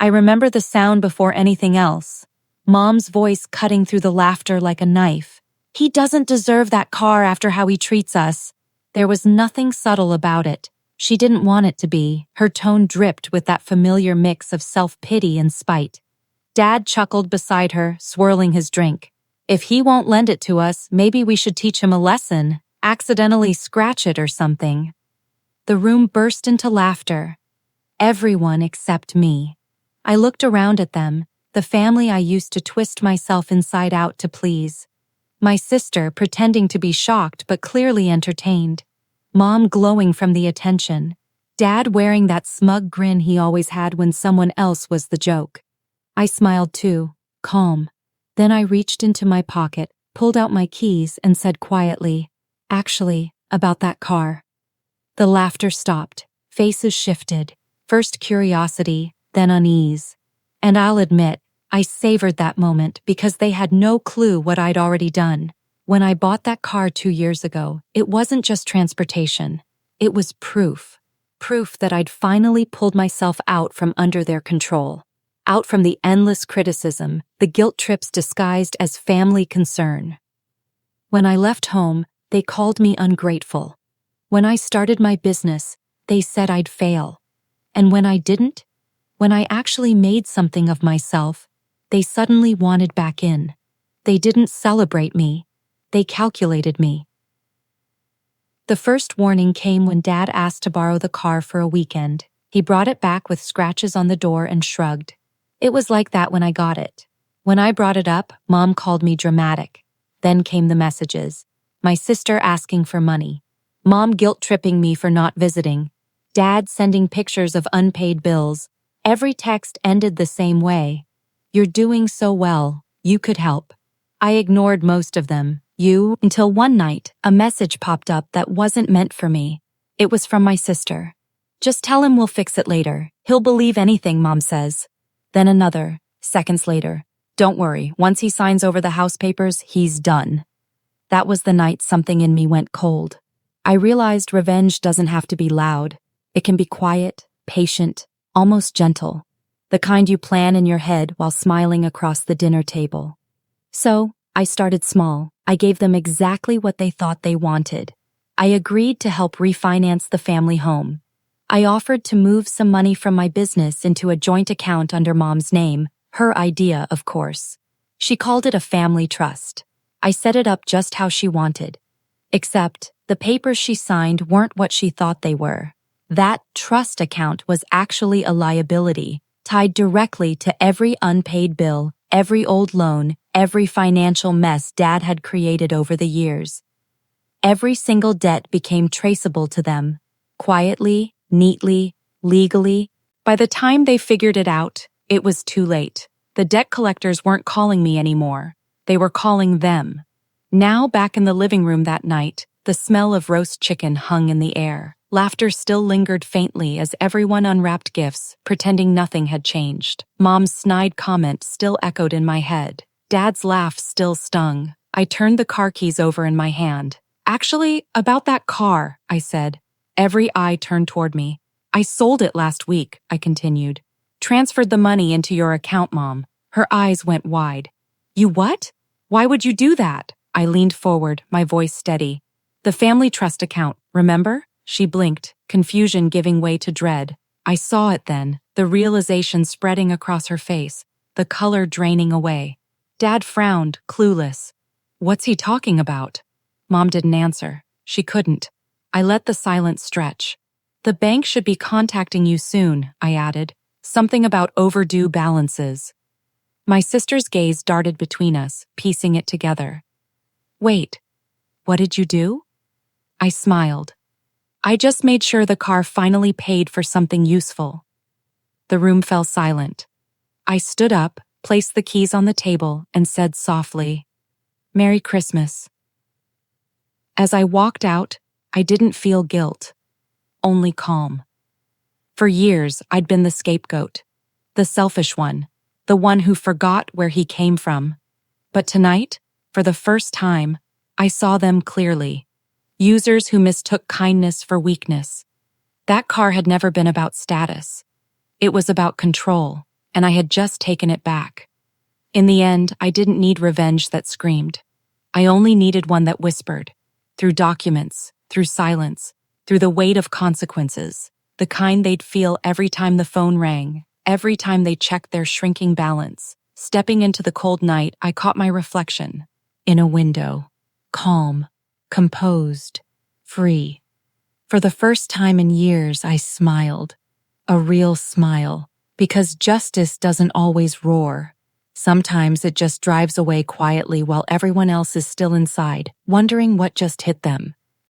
I remember the sound before anything else. Mom's voice cutting through the laughter like a knife. He doesn't deserve that car after how he treats us. There was nothing subtle about it. She didn't want it to be. Her tone dripped with that familiar mix of self-pity and spite. Dad chuckled beside her, swirling his drink. If he won't lend it to us, maybe we should teach him a lesson. Accidentally scratch it or something. The room burst into laughter. Everyone except me. I looked around at them, the family I used to twist myself inside out to please. My sister pretending to be shocked but clearly entertained. Mom glowing from the attention. Dad wearing that smug grin he always had when someone else was the joke. I smiled too, calm. Then I reached into my pocket, pulled out my keys and said quietly, "Actually, about that car." The laughter stopped, faces shifted, first curiosity, then unease. And I'll admit, I savored that moment because they had no clue what I'd already done. When I bought that car 2 years ago, it wasn't just transportation. It was proof. Proof that I'd finally pulled myself out from under their control. Out from the endless criticism, the guilt trips disguised as family concern. When I left home, they called me ungrateful. When I started my business, they said I'd fail. And when I didn't, when I actually made something of myself, they suddenly wanted back in. They didn't celebrate me. They calculated me. The first warning came when Dad asked to borrow the car for a weekend. He brought it back with scratches on the door and shrugged. It was like that when I got it. When I brought it up, Mom called me dramatic. Then came the messages. My sister asking for money. Mom guilt-tripping me for not visiting. Dad sending pictures of unpaid bills. Every text ended the same way. "You're doing so well. You could help." I ignored most of them. Until one night, a message popped up that wasn't meant for me. It was from my sister. "Just tell him we'll fix it later. He'll believe anything Mom says." Then another, seconds later. "Don't worry, once he signs over the house papers, he's done." That was the night something in me went cold. I realized revenge doesn't have to be loud. It can be quiet, patient, almost gentle. The kind you plan in your head while smiling across the dinner table. So, I started small. I gave them exactly what they thought they wanted. I agreed to help refinance the family home. I offered to move some money from my business into a joint account under Mom's name, her idea, of course. She called it a family trust. I set it up just how she wanted. Except, the papers she signed weren't what she thought they were. That trust account was actually a liability, tied directly to every unpaid bill, every old loan, every financial mess Dad had created over the years. Every single debt became traceable to them, quietly, neatly, legally. By the time they figured it out, it was too late. The debt collectors weren't calling me anymore. They were calling them. Now, back in the living room that night, the smell of roast chicken hung in the air. Laughter still lingered faintly as everyone unwrapped gifts, pretending nothing had changed. Mom's snide comment still echoed in my head. Dad's laugh still stung. I turned the car keys over in my hand. "Actually, about that car," I said. Every eye turned toward me. "I sold it last week," I continued. "Transferred the money into your account, Mom." Her eyes went wide. "You what? Why would you do that?" I leaned forward, my voice steady. "The family trust account, remember?" She blinked, confusion giving way to dread. I saw it then, the realization spreading across her face, the color draining away. Dad frowned, clueless. "What's he talking about?" Mom didn't answer. She couldn't. I let the silence stretch. "The bank should be contacting you soon," I added. "Something about overdue balances." My sister's gaze darted between us, piecing it together. "Wait, what did you do?" I smiled. "I just made sure the car finally paid for something useful." The room fell silent. I stood up, placed the keys on the table, and said softly, "Merry Christmas." As I walked out, I didn't feel guilt, only calm. For years, I'd been the scapegoat, the selfish one, the one who forgot where he came from. But tonight, for the first time, I saw them clearly. Users who mistook kindness for weakness. That car had never been about status. It was about control. and I had just taken it back. In the end, I didn't need revenge that screamed. I only needed one that whispered, through documents, through silence, through the weight of consequences, the kind they'd feel every time the phone rang, every time they checked their shrinking balance. Stepping into the cold night, I caught my reflection. In a window. Calm. Composed. Free. For the first time in years, I smiled. A real smile. Because justice doesn't always roar. Sometimes it just drives away quietly while everyone else is still inside, wondering what just hit them.